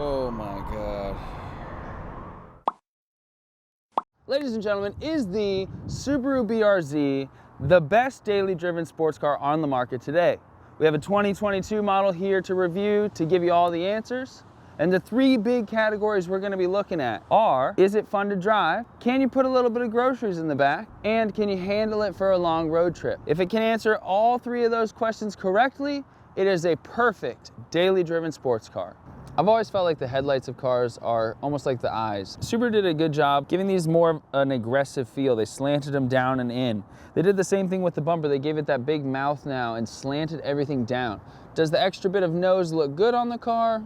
Oh my God. Ladies and gentlemen, is the Subaru BRZ the best daily driven sports car on the market today? We have a 2022 model here to review to give you all the answers. And the three big categories we're going to be looking at are, is it fun to drive? Can you put a little bit of groceries in the back? And can you handle it for a long road trip? If it can answer all three of those questions correctly, it is a perfect daily driven sports car. I've always felt like the headlights of cars are almost like the eyes. Subaru did a good job giving these more of an aggressive feel. They slanted them down and in. They did the same thing with the bumper. They gave it that big mouth now and slanted everything down. Does the extra bit of nose look good on the car?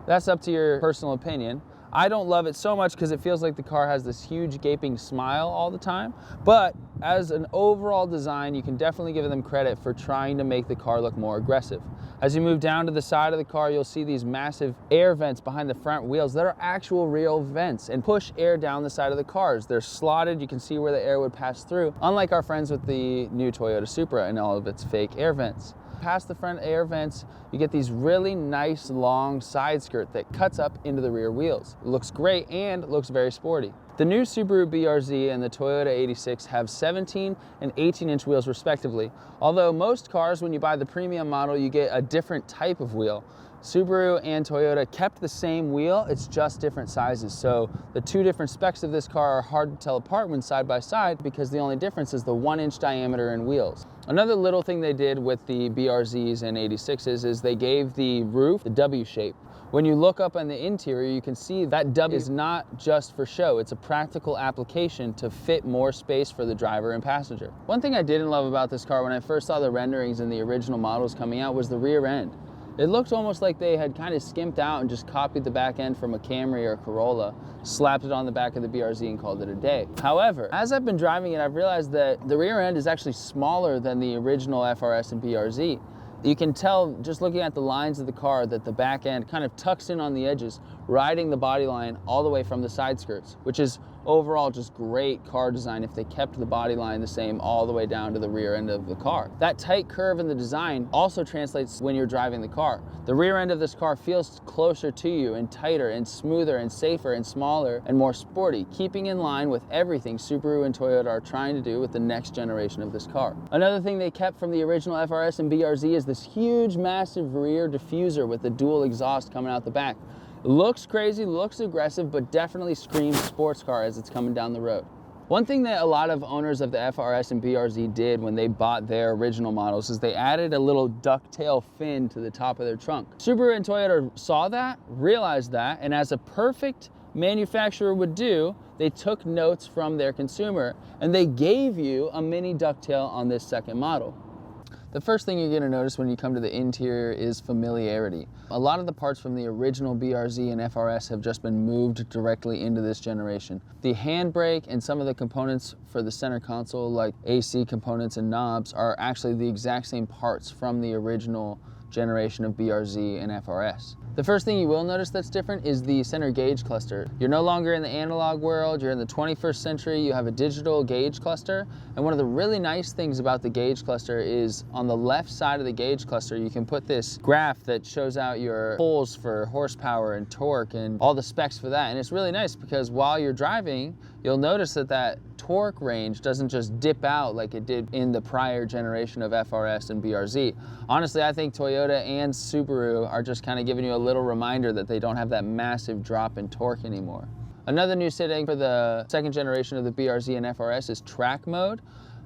That's up to your personal opinion. I don't love it so much because it feels like the car has this huge gaping smile all the time. But as an overall design, you can definitely give them credit for trying to make the car look more aggressive. As you move down to the side of the car, you'll see these massive air vents behind the front wheels that are actual real vents and push air down the side of the cars. They're slotted, you can see where the air would pass through, unlike our friends with the new Toyota Supra and all of its fake air vents. Past the front air vents, you get these really nice long side skirt that cuts up into the rear wheels. It looks great and looks very sporty. The new Subaru BRZ and the Toyota 86 have 17 and 18-inch wheels respectively. Although most cars, when you buy the premium model, you get a different type of wheel. Subaru and Toyota kept the same wheel, it's just different sizes. So the two different specs of this car are hard to tell apart when side by side because the only difference is the 1-inch diameter in wheels. Another little thing they did with the BRZs and 86s is they gave the roof the W shape. When you look up on the interior, you can see that W is not just for show, it's a practical application to fit more space for the driver and passenger. One thing I didn't love about this car when I first saw the renderings in the original models coming out was the rear end. It looked almost like they had kind of skimped out and just copied the back end from a Camry or a Corolla, slapped it on the back of the BRZ and called it a day. However, as I've been driving it, I've realized that the rear end is actually smaller than the original FRS and BRZ. You can tell just looking at the lines of the car that the back end kind of tucks in on the edges, riding the body line all the way from the side skirts, which is overall just great car design if they kept the body line the same all the way down to the rear end of the car. That tight curve in the design also translates when you're driving the car. The rear end of this car feels closer to you and tighter and smoother and safer and smaller and more sporty, keeping in line with everything Subaru and Toyota are trying to do with the next generation of this car. Another thing they kept from the original FRS and BRZ is this huge, massive rear diffuser with the dual exhaust coming out the back. Looks crazy, looks aggressive, but definitely screams sports car as it's coming down the road. One thing that a lot of owners of the FRS and BRZ did when they bought their original models is they added a little ducktail fin to the top of their trunk. Subaru and Toyota saw that, realized that, and as a perfect manufacturer would do, they took notes from their consumer and they gave you a mini ducktail on this second model. The first thing you're going to notice when you come to the interior is familiarity. A lot of the parts from the original BRZ and FRS have just been moved directly into this generation. The handbrake and some of the components for the center console, like AC components and knobs, are actually the exact same parts from the original generation of BRZ and FRS. The first thing you will notice that's different is the center gauge cluster. You're no longer in the analog world, you're in the 21st century, you have a digital gauge cluster, and one of the really nice things about the gauge cluster is on the left side of the gauge cluster you can put this graph that shows out your pulls for horsepower and torque and all the specs for that, and it's really nice because while you're driving you'll notice that that torque range doesn't just dip out like it did in the prior generation of FRS and BRZ. Honestly, I think Toyota and Subaru are just kind of giving you a little reminder that they don't have that massive drop in torque anymore. Another new setting for the second generation of the BRZ and FRS is track mode.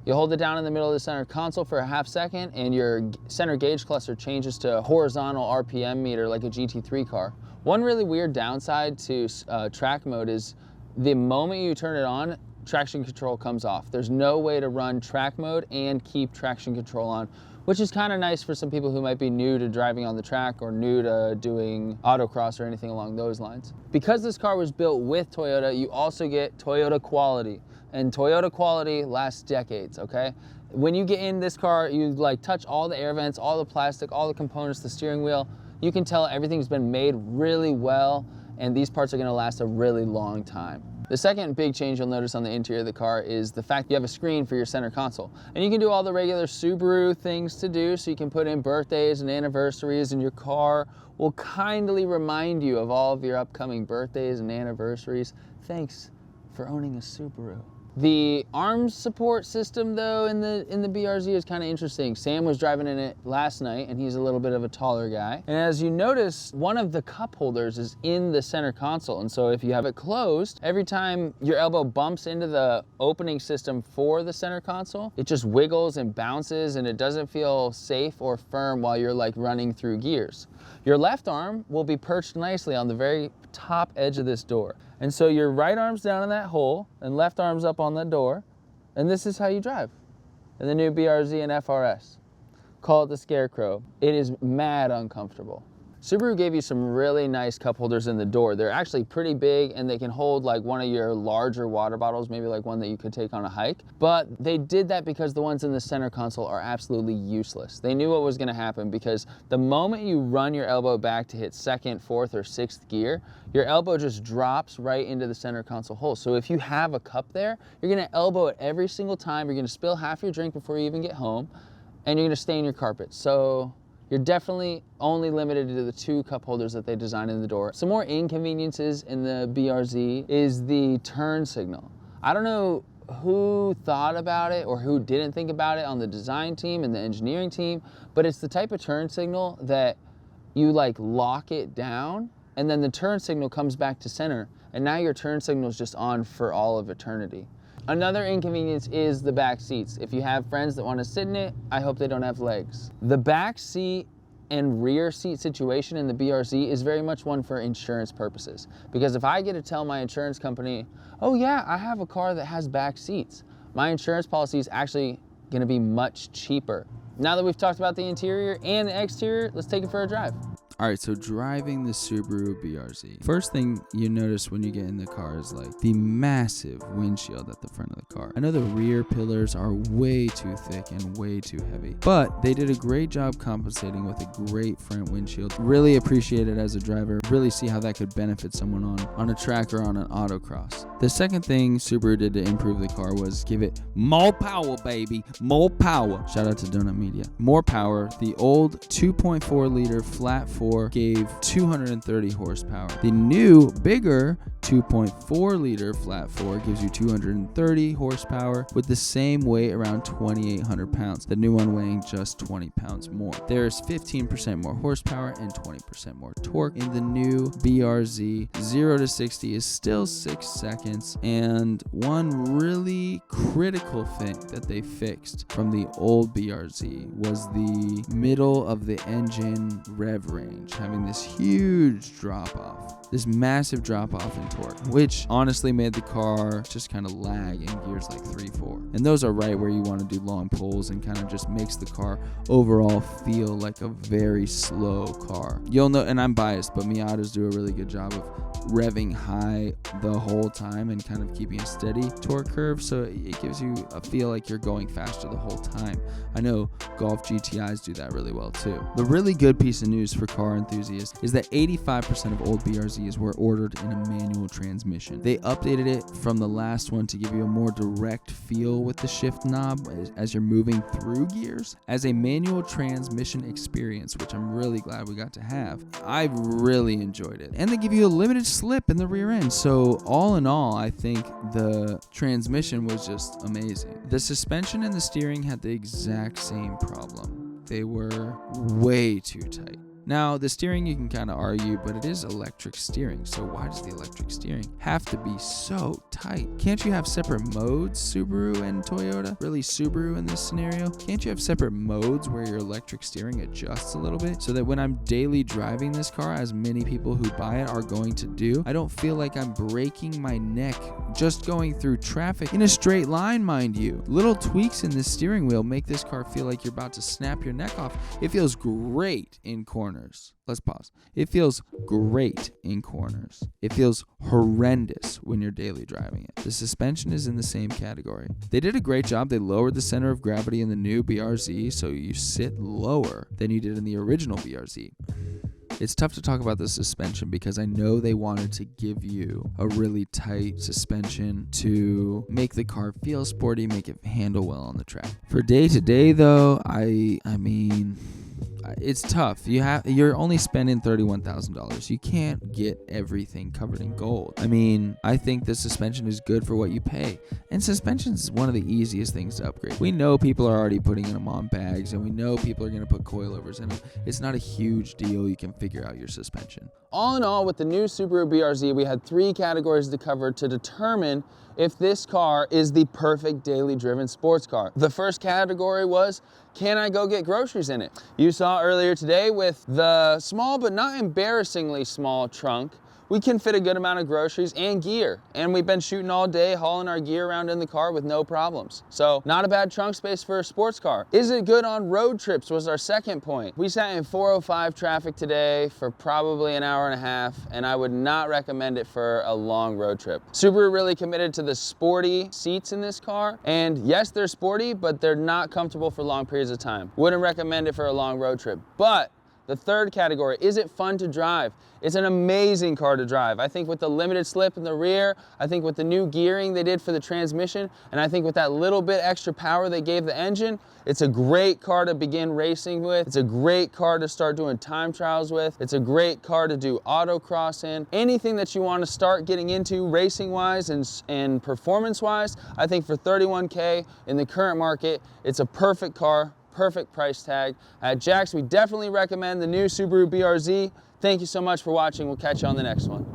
You hold it down in the middle of the center console for a half second and your center gauge cluster changes to a horizontal RPM meter like a GT3 car. One really weird downside to track mode is the moment you turn it on, traction control comes off. There's no way to run track mode and keep traction control on, which is kind of nice for some people who might be new to driving on the track or new to doing autocross or anything along those lines. Because this car was built with Toyota, you also get Toyota quality. And Toyota quality lasts decades, okay? When you get in this car, you like touch all the air vents, all the plastic, all the components, the steering wheel. You can tell everything's been made really well, and these parts are gonna last a really long time. The second big change you'll notice on the interior of the car is the fact you have a screen for your center console. And you can do all the regular Subaru things to do, so you can put in birthdays and anniversaries, and your car will kindly remind you of all of your upcoming birthdays and anniversaries. Thanks for owning a Subaru. The arms support system though in the BRZ is kind of interesting. Sam was driving in it last night and he's a little bit of a taller guy. And as you notice, one of the cup holders is in the center console. And so if you have it closed, every time your elbow bumps into the opening system for the center console, it just wiggles and bounces and it doesn't feel safe or firm while you're like running through gears. Your left arm will be perched nicely on the very top edge of this door. And so your right arm's down in that hole and left arm's up on the door. And this is how you drive in the new BRZ and FRS. Call it the Scarecrow. It is mad uncomfortable. Subaru gave you some really nice cup holders in the door. They're actually pretty big and they can hold like one of your larger water bottles, maybe like one that you could take on a hike. But they did that because the ones in the center console are absolutely useless. They knew what was gonna happen because the moment you run your elbow back to hit second, fourth, or sixth gear, your elbow just drops right into the center console hole. So if you have a cup there, you're gonna elbow it every single time. You're gonna spill half your drink before you even get home and you're gonna stain your carpet. So you're definitely only limited to the 2 cup holders that they designed in the door. Some more inconveniences in the BRZ is the turn signal. I don't know who thought about it or who didn't think about it on the design team and the engineering team, but it's the type of turn signal that you like lock it down and then the turn signal comes back to center and now your turn signal is just on for all of eternity. Another inconvenience is the back seats. If you have friends that want to sit in it, I hope they don't have legs. The back seat and rear seat situation in the BRZ is very much one for insurance purposes. Because if I get to tell my insurance company, oh yeah, I have a car that has back seats, my insurance policy is actually going to be much cheaper. Now that we've talked about the interior and the exterior, let's take it for a drive. All right, so driving the Subaru BRZ. First thing you notice when you get in the car is like the massive windshield at the front of the car. I know the rear pillars are way too thick and way too heavy, but they did a great job compensating with a great front windshield. Really appreciate it as a driver. Really see how that could benefit someone on a track or on an autocross. The second thing Subaru did to improve the car was give it more power, baby, more power. Shout out to Donut Media. More power. The old 2.4 liter flat 4 gave 230 horsepower. The new, bigger 2.4 liter flat 4 gives you 230 horsepower with the same weight, around 2,800 pounds. The new one weighing just 20 pounds more. There's 15% more horsepower and 20% more torque in the new BRZ. 0 to 60 is still 6 seconds. And one really critical thing that they fixed from the old BRZ was the middle of the engine rev range, having this huge drop off, this massive drop off in torque, which honestly made the car just kind of lag in gears like 3-4. And those are right where you want to do long pulls and kind of just makes the car overall feel like a very slow car. You'll know, and I'm biased, but Miatas do a really good job of revving high the whole time and kind of keeping a steady torque curve, so it gives you a feel like you're going faster the whole time. I know Golf GTIs do that really well too. The really good piece of news for car enthusiasts is that 85% of old BRZs were ordered in a manual transmission. They updated it from the last one to give you a more direct feel with the shift knob as you're moving through gears as a manual transmission experience, which I'm really glad we got to have. I really enjoyed it. And they give you a limited slip in the rear end. So all in all, I think the transmission was just amazing. The suspension and the steering had the exact same problem. They were way too tight. Now, the steering you can kind of argue, but it is electric steering, so why does the electric steering have to be so tight? Can't you have separate modes, Subaru and Toyota? Really, Subaru in this scenario? Can't you have separate modes where your electric steering adjusts a little bit so that when I'm daily driving this car, as many people who buy it are going to do, I don't feel like I'm breaking my neck just going through traffic in a straight line, mind you. Little tweaks in the steering wheel make this car feel like you're about to snap your neck off. It feels great in corners. Let's pause. It feels great in corners. It feels horrendous when you're daily driving it. The suspension is in the same category. They did a great job. They lowered the center of gravity in the new BRZ, so you sit lower than you did in the original BRZ. It's tough to talk about the suspension because I know they wanted to give you a really tight suspension to make the car feel sporty, make it handle well on the track. For day to day though, I mean, it's tough. You're only spending $31,000. You can't get everything covered in gold. I mean, I think the suspension is good for what you pay. And suspension is one of the easiest things to upgrade. We know people are already putting them on bags, and we know people are going to put coilovers in them. It's not a huge deal. You can figure out your suspension. All in all, with the new Subaru BRZ, we had 3 categories to cover to determine if this car is the perfect daily driven sports car. The first category was, can I go get groceries in it? You saw earlier today with the small but not embarrassingly small trunk, we can fit a good amount of groceries and gear. And we've been shooting all day, hauling our gear around in the car with no problems. So not a bad trunk space for a sports car. Is it good on road trips was our second point. We sat in 405 traffic today for probably an hour and a half, and I would not recommend it for a long road trip. Subaru really committed to the sporty seats in this car. And yes, they're sporty, but they're not comfortable for long periods of time. Wouldn't recommend it for a long road trip. But the third category, is it fun to drive? It's an amazing car to drive. I think with the limited slip in the rear, I think with the new gearing they did for the transmission, and I think with that little bit extra power they gave the engine, it's a great car to begin racing with. It's a great car to start doing time trials with. It's a great car to do autocross in. Anything that you want to start getting into racing-wise and performance-wise, I think for $31K in the current market, it's a perfect car. Perfect price tag. At Jax, we definitely recommend the new Subaru BRZ. Thank you so much for watching. We'll catch you on the next one.